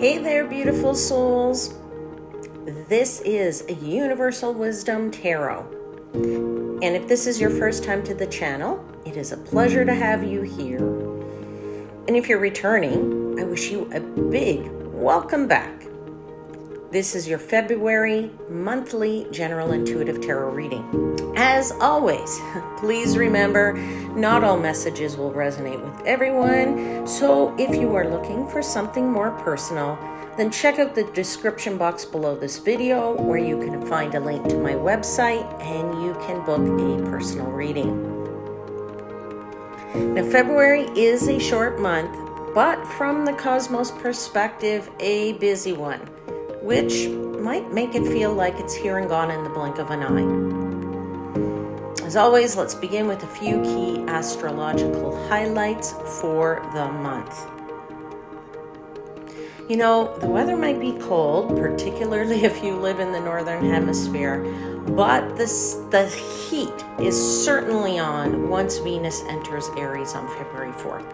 Hey there, beautiful souls. This is a Universal Wisdom Tarot. And if this is your first time to the channel, it is a pleasure to have you here. And if you're returning, I wish you a big welcome back. This is your February monthly General Intuitive Tarot reading. As always, please remember, not all messages will resonate with everyone. So if you are looking for something more personal, then check out the description box below this video where you can find a link to my website and you can book a personal reading. Now, February is a short month, but from the cosmos perspective, a busy one, which might make it feel like it's here and gone in the blink of an eye. As always, let's begin with a few key astrological highlights for the month. You know, the weather might be cold, particularly if you live in the northern hemisphere, but the heat is certainly on once Venus enters Aries on February 4th.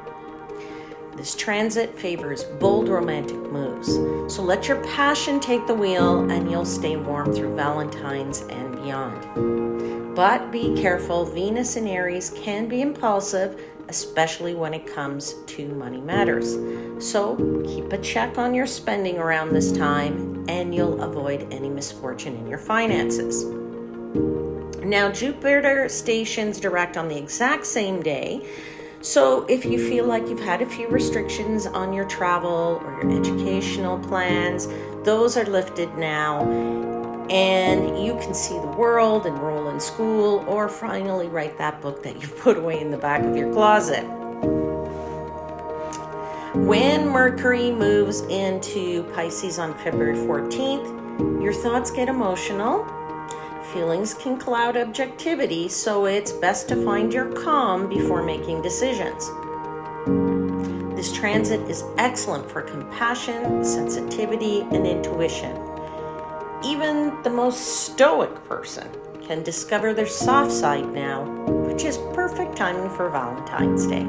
This transit favors bold romantic moves, so let your passion take the wheel and you'll stay warm through Valentine's and beyond. But be careful, Venus in Aries can be impulsive, especially when it comes to money matters. So keep a check on your spending around this time and you'll avoid any misfortune in your finances. Now, Jupiter stations direct on the exact same day. So if you feel like you've had a few restrictions on your travel or your educational plans, those are lifted now, and you can see the world, enroll in school, or finally write that book that you've put away in the back of your closet. When Mercury moves into Pisces on February 14th, your thoughts get emotional. Feelings can cloud objectivity, so it's best to find your calm before making decisions. This transit is excellent for compassion, sensitivity, and intuition. Even the most stoic person can discover their soft side now, which is perfect timing for Valentine's Day.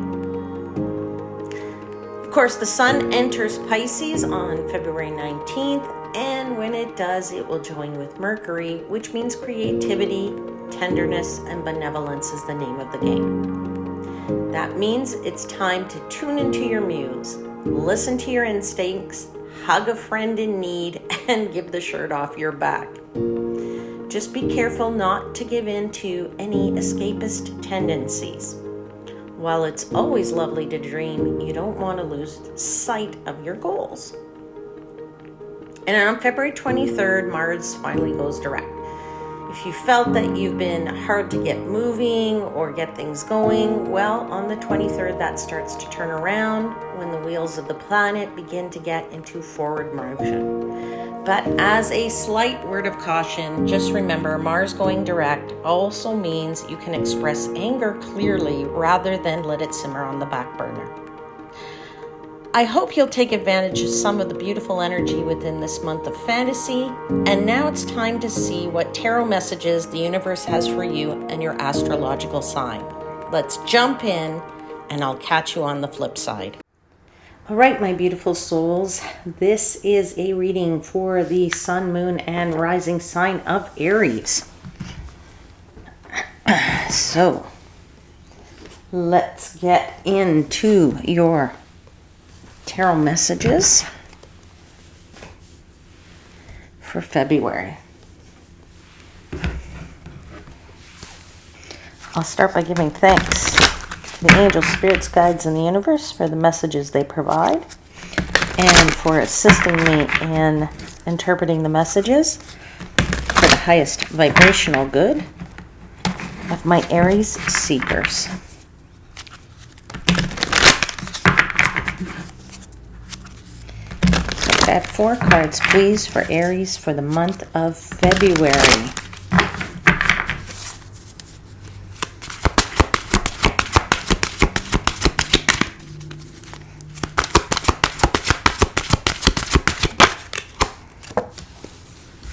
Of course, the Sun enters Pisces on February 19th, and when it does, it will join with Mercury, which means creativity, tenderness, and benevolence is the name of the game. That means it's time to tune into your muse, listen to your instincts, hug a friend in need, and give the shirt off your back. Just be careful not to give in to any escapist tendencies. While it's always lovely to dream, you don't want to lose sight of your goals. And on February 23rd, Mars finally goes direct. If you felt that you've been hard to get moving or get things going, well, on the 23rd, that starts to turn around when the wheels of the planet begin to get into forward motion. But as a slight word of caution, just remember, Mars going direct also means you can express anger clearly rather than let it simmer on the back burner. I hope you'll take advantage of some of the beautiful energy within this month of fantasy. And now it's time to see what tarot messages the universe has for you and your astrological sign. Let's jump in, and I'll catch you on the flip side. All right, my beautiful souls, this is a reading for the Sun, Moon, and Rising sign of Aries. So, let's get into your tarot messages for February. I'll start by giving thanks to the angels, spirits, guides, and the universe for the messages they provide and for assisting me in interpreting the messages for the highest vibrational good of my Aries seekers. Add 4 cards, please, for Aries for the month of February.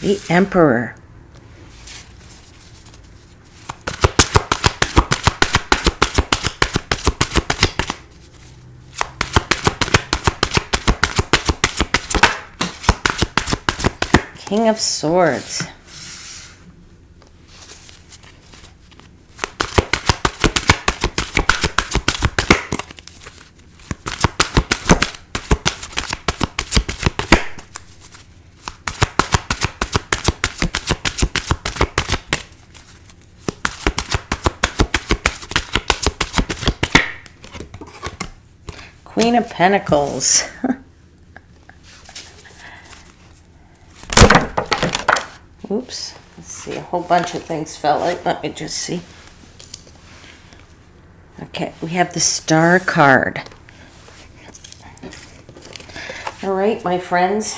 The Emperor. King of Swords. Queen of Pentacles. Oops. Let's see. A whole bunch of things fell out. Let me just see. Okay. We have the Star card. All right, my friends.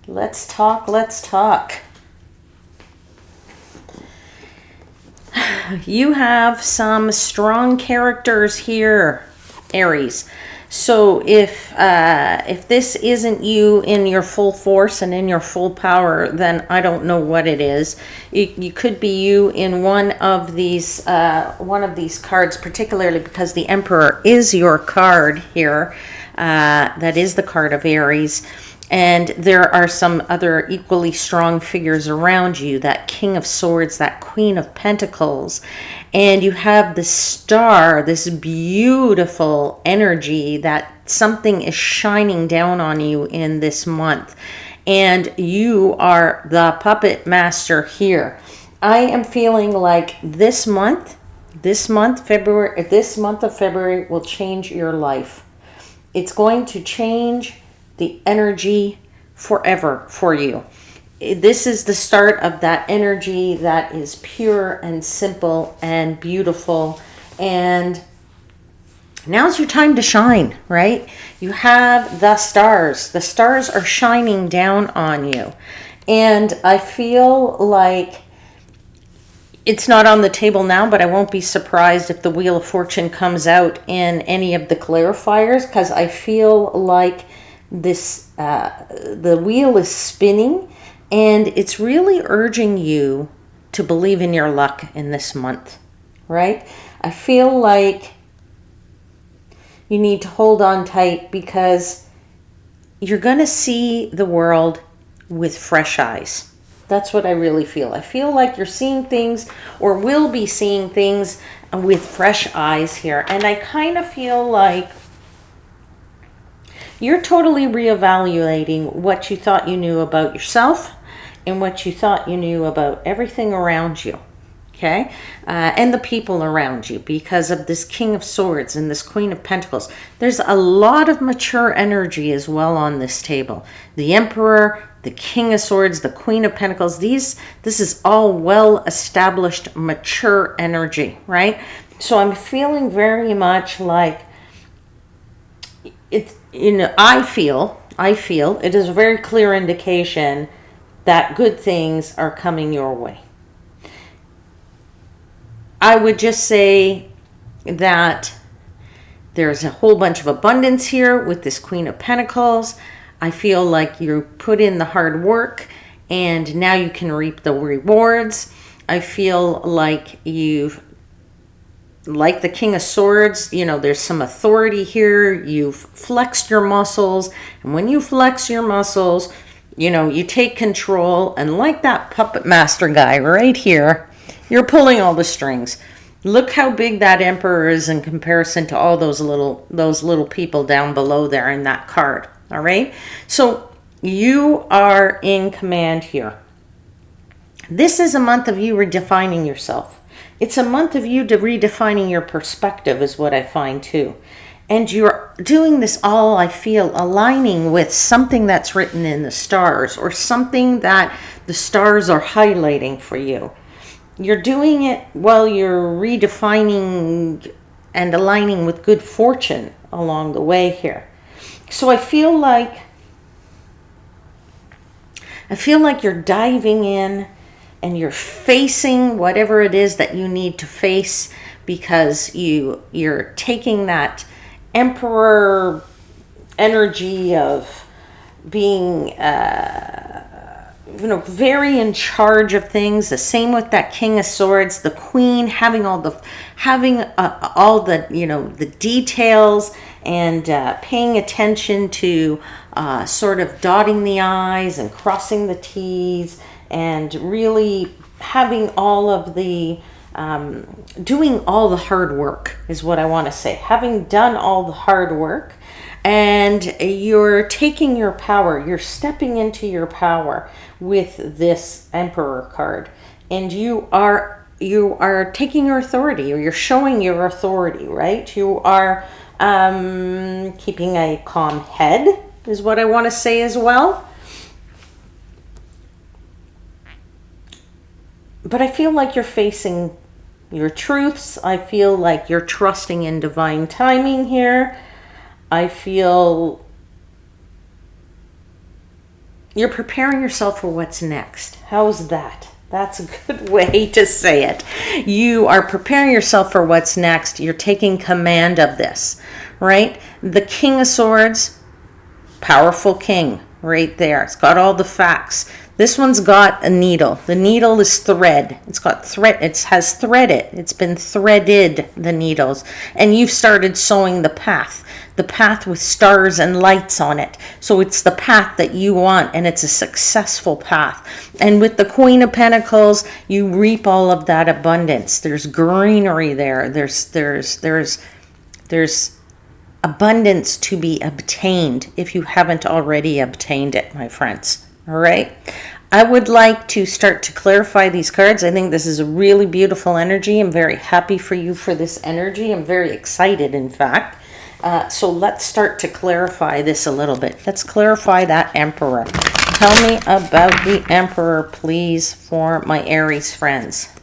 Let's talk. Let's talk. You have some strong characters here, Aries. So if this isn't you in your full force and in your full power, then I don't know what it is. You could be you in one of these cards, particularly because the Emperor is your card here. That is the card of Aries. And there are some other equally strong figures around you, that King of Swords, that Queen of Pentacles. And you have the Star, this beautiful energy that something is shining down on you in this month. And you are the puppet master here. I am feeling like this month of February will change your life. It's going to change the energy forever for you. This is the start of that energy that is pure and simple and beautiful. And now's your time to shine, right? You have the stars. The stars are shining down on you. And I feel like it's not on the table now, but I won't be surprised if the Wheel of Fortune comes out in any of the clarifiers, because I feel like this the wheel is spinning, and it's really urging you to believe in your luck in this month, right? I feel like you need to hold on tight, because you're going to see the world with fresh eyes. That's what I really feel. I feel like you're seeing things, or will be seeing things, with fresh eyes here. And I kind of feel like you're totally reevaluating what you thought you knew about yourself and what you thought you knew about everything around you, okay? And the people around you, because of this King of Swords and this Queen of Pentacles. There's a lot of mature energy as well on this table. The Emperor, the King of Swords, the Queen of Pentacles, this is all well-established, mature energy, right? So I'm feeling very much like it's, I feel it is a very clear indication that good things are coming your way. I would just say that there's a whole bunch of abundance here with this Queen of Pentacles. I feel like you put in the hard work and now you can reap the rewards. I feel like like the King of Swords, there's some authority here. You've flexed your muscles. And when you flex your muscles, you take control. And like that puppet master guy right here, you're pulling all the strings. Look how big that Emperor is in comparison to all those little people down below there in that card. All right. So you are in command here. This is a month of you redefining yourself. It's a month of you redefining your perspective, is what I find too. And you're doing this all, I feel, aligning with something that's written in the stars, or something that the stars are highlighting for you. You're doing it while you're redefining and aligning with good fortune along the way here. So I feel like you're diving in and you're facing whatever it is that you need to face, because you're taking that Emperor energy of being very in charge of things. The same with that King of Swords, the Queen having all the the details, and paying attention to sort of dotting the I's and crossing the T's, and really having all of the doing all the hard work is what I want to say. Having done all the hard work, and you're taking your power, you're stepping into your power with this Emperor card, and you are taking your authority, or you're showing your authority, right? You are keeping a calm head is what I want to say as well. But I feel like you're facing your truths. I feel like you're trusting in divine timing here. I feel you're preparing yourself for what's next. How's that? That's a good way to say it. You are preparing yourself for what's next. You're taking command of this, right? The King of Swords, powerful king right there. It's got all the facts. This one's got a needle. The needle is thread. It's got thread. It has threaded. It's been threaded, the needles. And you've started sewing the path with stars and lights on it. So it's the path that you want, and it's a successful path. And with the Queen of Pentacles, you reap all of that abundance. There's greenery there. There's abundance to be obtained if you haven't already obtained it, my friends. All right. I would like to start to clarify these cards. I think this is a really beautiful energy. I'm very happy for you for this energy. I'm very excited, in fact. So let's start to clarify this a little bit. Let's clarify that Emperor. Tell me about the Emperor, please, for my Aries friends.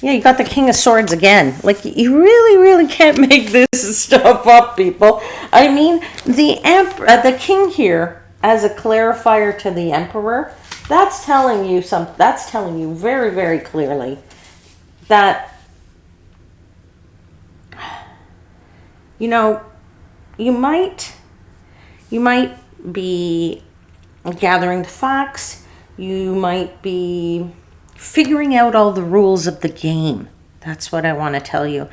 Yeah, you got the King of Swords again. Like, you really can't make this stuff up, people. I mean, the King here, as a clarifier to the Emperor, that's telling you something. That's telling you very clearly that, you might be gathering the facts. You might be figuring out all the rules of the game. That's what I want to tell you.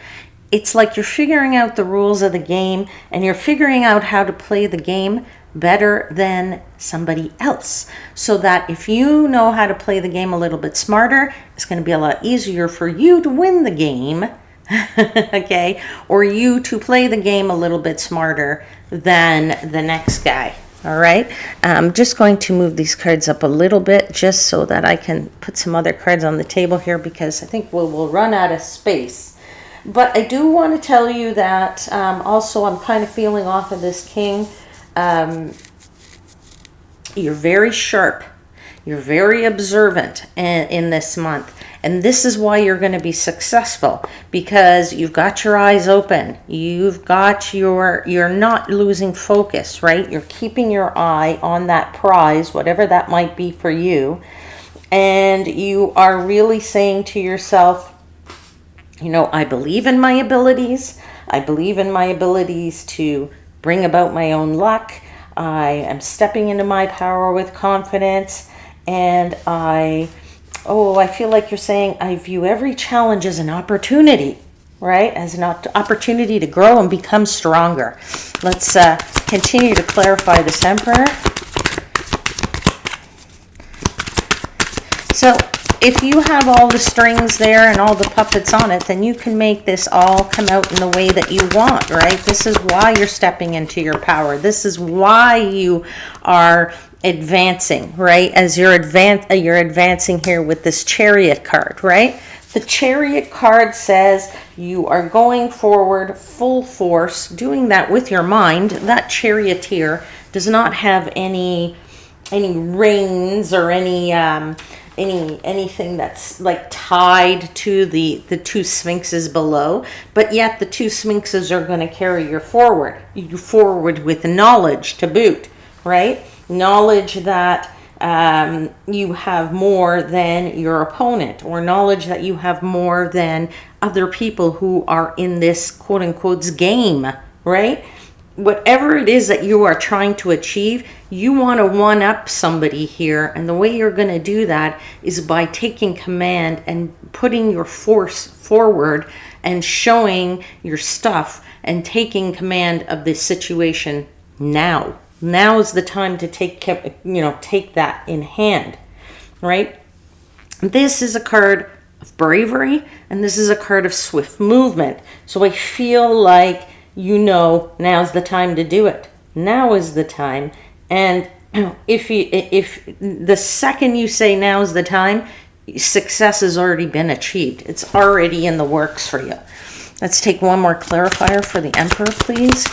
It's like you're figuring out the rules of the game, and you're figuring out how to play the game better than somebody else, so that if you know how to play the game a little bit smarter, it's going to be a lot easier for you to win the game. Okay, or you to play the game a little bit smarter than the next guy. All right, I'm just going to move these cards up a little bit just so that I can put some other cards on the table here, because I think we'll run out of space. But I do want to tell you that also I'm kind of feeling off of this King. You're very sharp. You're very observant in this month. And this is why you're going to be successful, because you've got your eyes open. You're not losing focus, right? You're keeping your eye on that prize, whatever that might be for you. And you are really saying to yourself, I believe in my abilities. I believe in my abilities to bring about my own luck. I am stepping into my power with confidence. And I feel like you're saying, I view every challenge as an opportunity, right? As an opportunity to grow and become stronger. Let's continue to clarify this Emperor. So if you have all the strings there and all the puppets on it, then you can make this all come out in the way that you want, right? This is why you're stepping into your power. This is why you are advancing, right? As you're advancing here with this Chariot card, right? The Chariot card says you are going forward full force, doing that with your mind. That charioteer does not have any reins or anything that's like tied to the two sphinxes below, but yet the two sphinxes are going to carry you forward with knowledge to boot, right? Knowledge that you have more than your opponent, or knowledge that you have more than other people who are in this quote unquote game, right? Whatever it is that you are trying to achieve, you want to one up somebody here. And the way you're going to do that is by taking command and putting your force forward and showing your stuff and taking command of this situation now. Now is the time to take that in hand, right? This is a card of bravery, and this is a card of swift movement. So I feel like now's the time to do it. Now is the time. And if the second you say now's the time, success has already been achieved. It's already in the works for you. Let's take one more clarifier for the Emperor, please.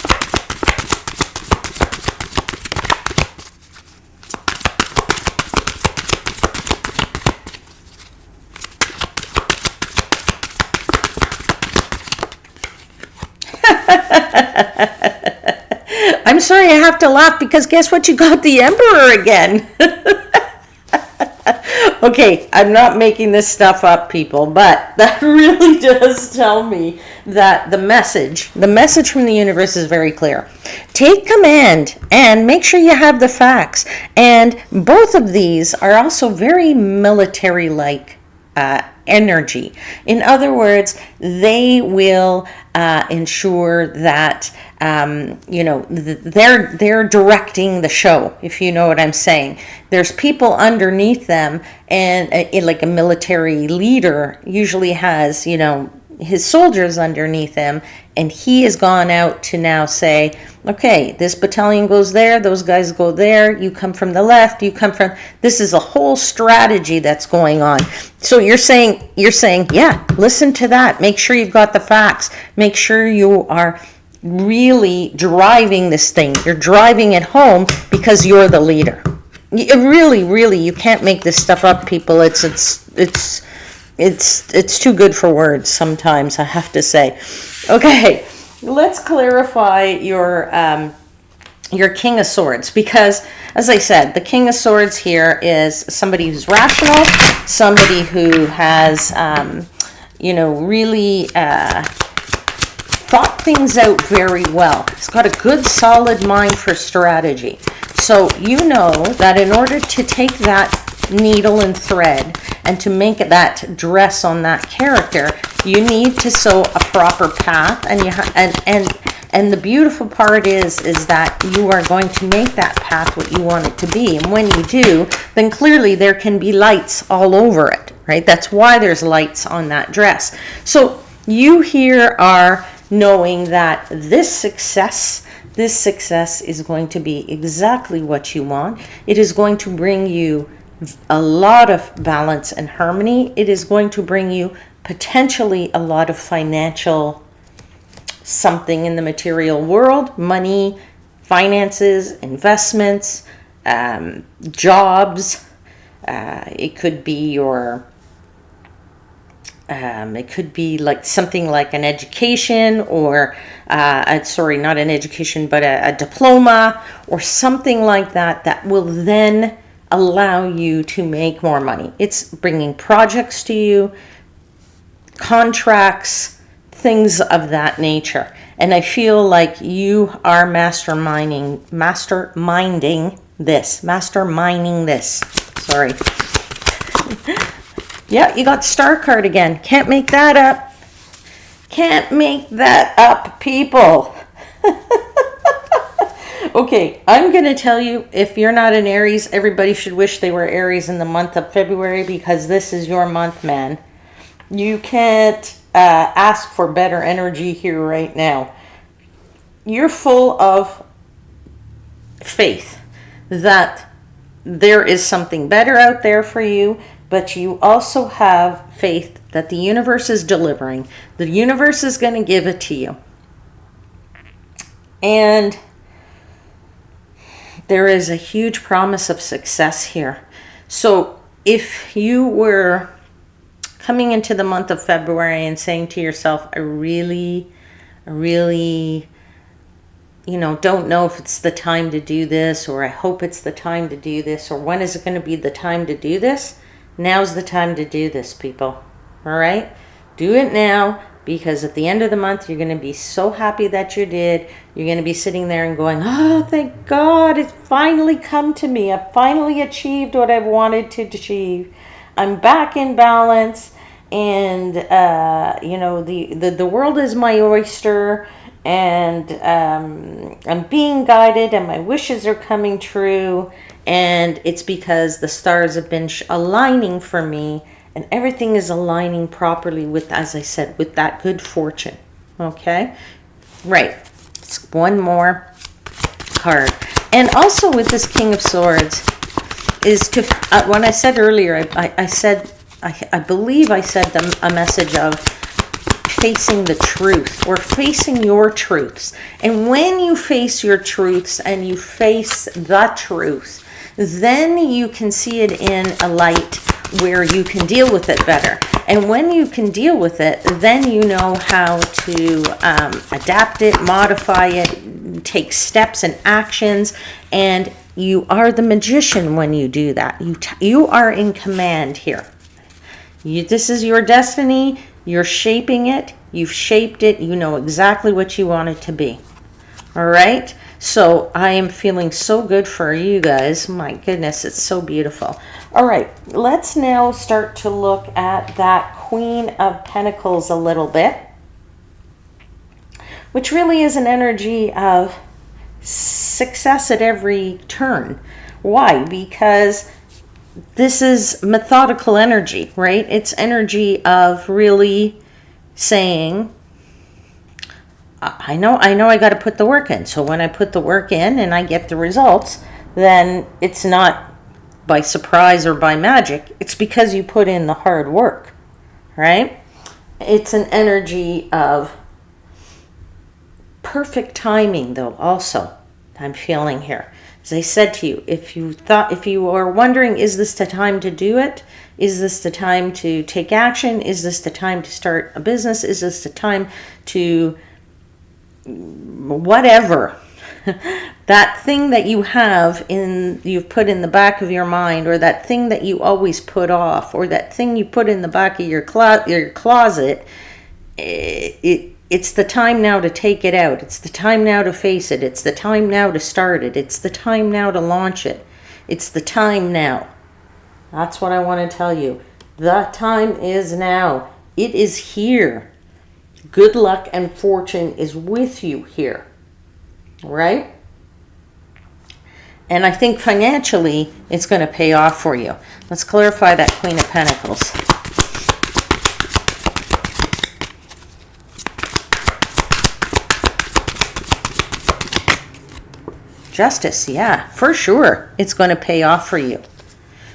I'm sorry, I have to laugh because guess what? You got the Emperor again. Okay, I'm not making this stuff up, people, but that really does tell me that the message from the universe is very clear. Take command and make sure you have the facts. And both of these are also very military-like energy. In other words, they will ensure that they're directing the show, if you know what I'm saying. There's people underneath them, and like a military leader usually has his soldiers underneath him, and he has gone out to now say, okay, this battalion goes there, those guys go there, you come from the left, this is a whole strategy that's going on. So you're saying, yeah, listen to that. Make sure you've got the facts. Make sure you are really driving this thing. You're driving it home because you're the leader. Really, you can't make this stuff up, people. It's too good for words sometimes, I have to say. Okay, let's clarify your King of Swords, because, as I said, the King of Swords here is somebody who's rational, somebody who has, really thought things out very well. He's got a good, solid mind for strategy. So you know that in order to take that needle and thread and to make that dress on that character, you need to sew a proper path, and the beautiful part is that you are going to make that path what you want it to be. And when you do, then clearly there can be lights all over it, right? That's why there's lights on that dress. So you here are knowing that this success is going to be exactly what you want. It is going to bring you a lot of balance and harmony. It is going to bring you potentially a lot of financial something in the material world, money, finances, investments, jobs. It could be it could be like something like an education, or not an education, but a diploma or something like that will then allow you to make more money. It's bringing projects to you, contracts, things of that nature. And I feel like you are masterminding this. Sorry. Yeah, you got Star card again. Can't make that up. Can't make that up, people. Okay, I'm going to tell you, if you're not an Aries, everybody should wish they were Aries in the month of February, because this is your month, man. You can't ask for better energy here right now. You're full of faith that there is something better out there for you, but you also have faith that the universe is delivering. The universe is going to give it to you. And there is a huge promise of success here. So if you were coming into the month of February and saying to yourself, I really, don't know if it's the time to do this, or I hope it's the time to do this, or when is it going to be the time to do this? Now's the time to do this, people. All right? Do it now, because at the end of the month, you're going to be so happy that you did. You're going to be sitting there and going, oh, thank God, it's finally come to me. I've finally achieved what I've wanted to achieve. I'm back in balance, and, the world is my oyster, and I'm being guided, and my wishes are coming true, and it's because the stars have been aligning for me, and everything is aligning properly with, as I said, with that good fortune. Okay? Right. It's one more card. And also with this King of Swords is to, when I said earlier, I believe I said a message of facing the truth, or facing your truths. And when you face your truths and you face the truth, then you can see it in a light where you can deal with it better. And when you can deal with it, then you know how to adapt it, modify it, take steps and actions, and you are the magician when you do that. You are in command here. This is your destiny. You're shaping it. You've shaped it. You know exactly what you want it to be. All right? So I am feeling so good for you guys. My goodness, it's so beautiful. All right, let's now start to look at that Queen of Pentacles a little bit, which really is an energy of success at every turn. Why? Because this is methodical energy, right? It's energy of really saying, I know I got to put the work in. So when I put the work in and I get the results, then it's not by surprise or by magic. It's because you put in the hard work, right? It's an energy of perfect timing, though, also, I'm feeling here. As I said to you, if you are wondering, is this the time to do it? Is this the time to take action? Is this the time to start a business? Is this the time to whatever? That thing that you've put in the back of your mind, or that thing that you always put off, or that thing you put in the back of your closet, it's the time now to take it out. It's the time now to face it. It's the time now to start it. It's the time now to launch it. It's the time now. That's what I want to tell you. The time is now. It is here. Good luck and fortune is with you here. Right? And I think financially, it's going to pay off for you. Let's clarify that Queen of Pentacles. Justice, yeah, for sure. It's going to pay off for you.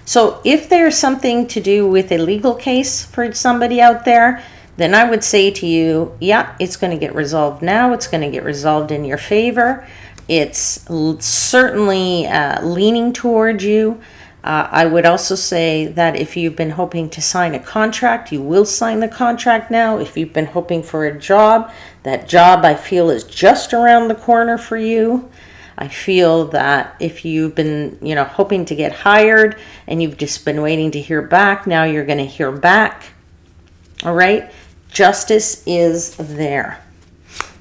So if there's something to do with a legal case for somebody out there, then I would say to you, yeah, it's going to get resolved now. It's going to get resolved in your favor. It's certainly leaning towards you. I would also say that if you've been hoping to sign a contract, you will sign the contract now. If you've been hoping for a job, that job I feel is just around the corner for you. I feel that if you've been, hoping to get hired and you've just been waiting to hear back, now you're going to hear back. All right? Justice is there.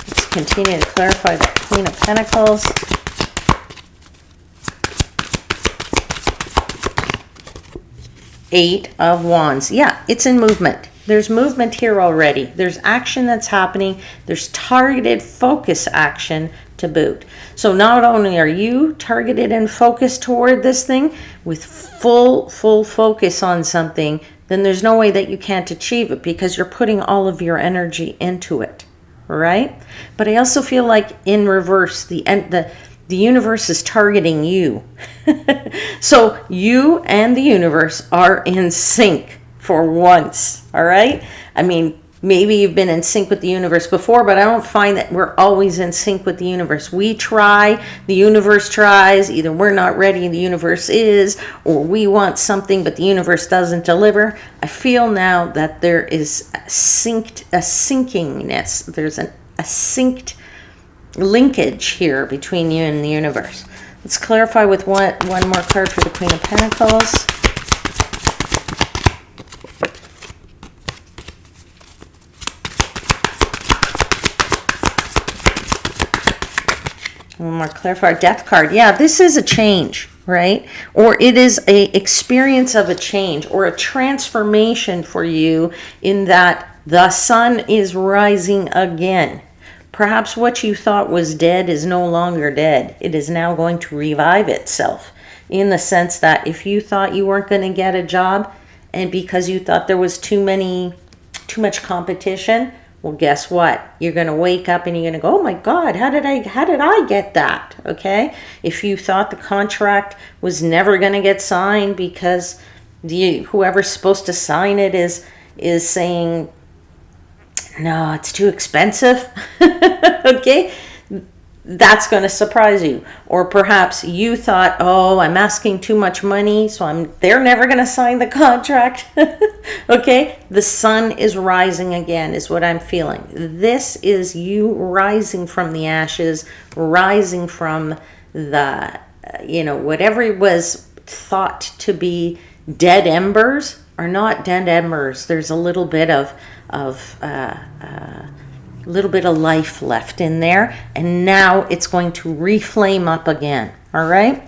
Let's continue to clarify the Queen of Pentacles. Eight of Wands. Yeah, it's in movement. There's movement here already. There's action that's happening. There's targeted focus action to boot. So not only are you targeted and focused toward this thing with full focus on something, then there's no way that you can't achieve it because you're putting all of your energy into it, right? But I also feel like in reverse, the universe is targeting you. So you and the universe are in sync for once, all right? I mean, maybe you've been in sync with the universe before, but I don't find that we're always in sync with the universe. We try, the universe tries. Either we're not ready and the universe is, or we want something but the universe doesn't deliver. I feel now that there is a synciness. There's a synced linkage here between you and the universe. Let's clarify with one more card for the Queen of Pentacles. One more clarifier, Death card. Yeah, this is a change, right? Or it is a experience of a change or a transformation for you, in that the sun is rising again. Perhaps what you thought was dead is no longer dead. It is now going to revive itself, in the sense that if you thought you weren't going to get a job, and because you thought there was too much competition, well, guess what? You're going to wake up and you're going to go, oh my God, how did I get that? Okay. If you thought the contract was never going to get signed because whoever's supposed to sign it is saying, no, it's too expensive. Okay. That's going to surprise you. Or perhaps you thought, oh, I'm asking too much money, so they're never going to sign the contract. Okay, the sun is rising again is what I'm feeling. This is you rising from the ashes, rising from the, whatever was thought to be dead embers are not dead embers. There's a little bit of life left in there, and now it's going to reflame up again. All right,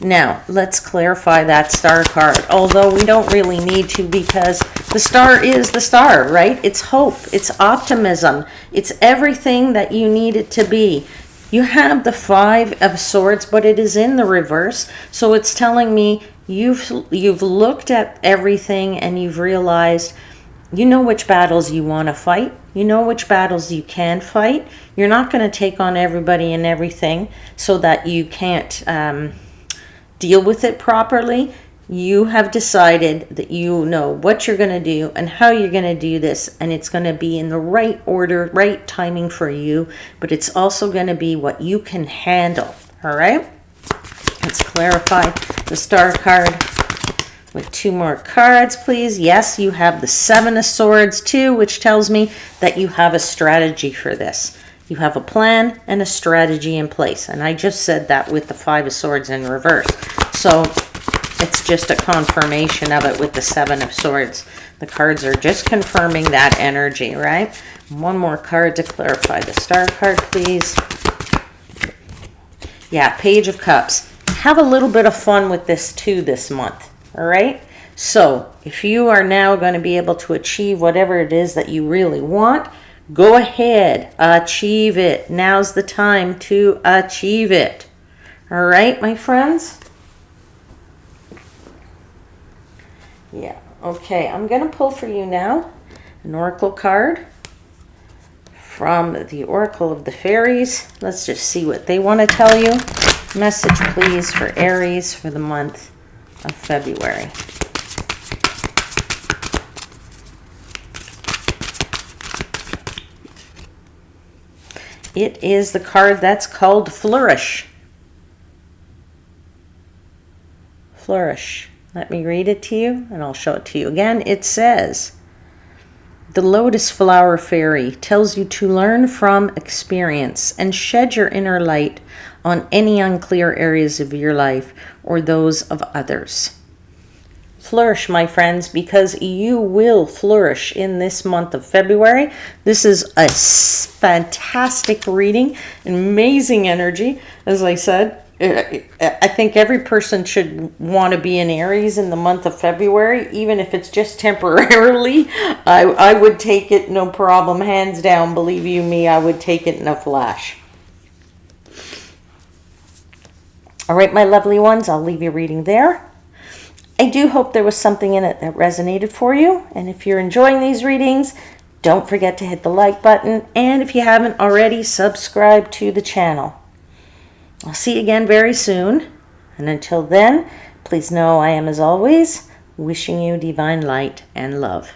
now let's clarify that star card, although we don't really need to, because the star is the star, right? It's hope, it's optimism, it's everything that you need it to be. You have the Five of Swords, but it is in the reverse, so it's telling me you've looked at everything and you've realized you know which battles you want to fight. You know which battles you can fight. You're not going to take on everybody and everything so that you can't deal with it properly. You have decided that you know what you're going to do and how you're going to do this, and it's going to be in the right order, right timing for you, but it's also going to be what you can handle. All right? Let's clarify the star card with two more cards, please. Yes, you have the Seven of Swords too, which tells me that you have a strategy for this. You have a plan and a strategy in place. And I just said that with the Five of Swords in reverse. So it's just a confirmation of it with the Seven of Swords. The cards are just confirming that energy, right? One more card to clarify the star card, please. Yeah, Page of Cups. Have a little bit of fun with this too this month. All right, so if you are now going to be able to achieve whatever it is that you really want, go ahead, achieve it. Now's the time to achieve it. All right, my friends? Yeah, okay, I'm going to pull for you now an oracle card from the Oracle of the Fairies. Let's just see what they want to tell you. Message, please, for Aries for the month of February. It is the card that's called Flourish. Flourish. Let me read it to you, and I'll show it to you again. It says, the Lotus Flower Fairy tells you to learn from experience and shed your inner light on any unclear areas of your life or those of others. Flourish, my friends, because you will flourish in this month of February. This is a fantastic reading, amazing energy. As I said, I think every person should want to be in Aries in the month of February, even if it's just temporarily. I would take it, no problem, hands down. Believe you me, I would take it in a flash. All right, my lovely ones, I'll leave you reading there. I do hope there was something in it that resonated for you. And if you're enjoying these readings, don't forget to hit the like button. And if you haven't already, subscribe to the channel. I'll see you again very soon. And until then, please know I am, as always, wishing you divine light and love.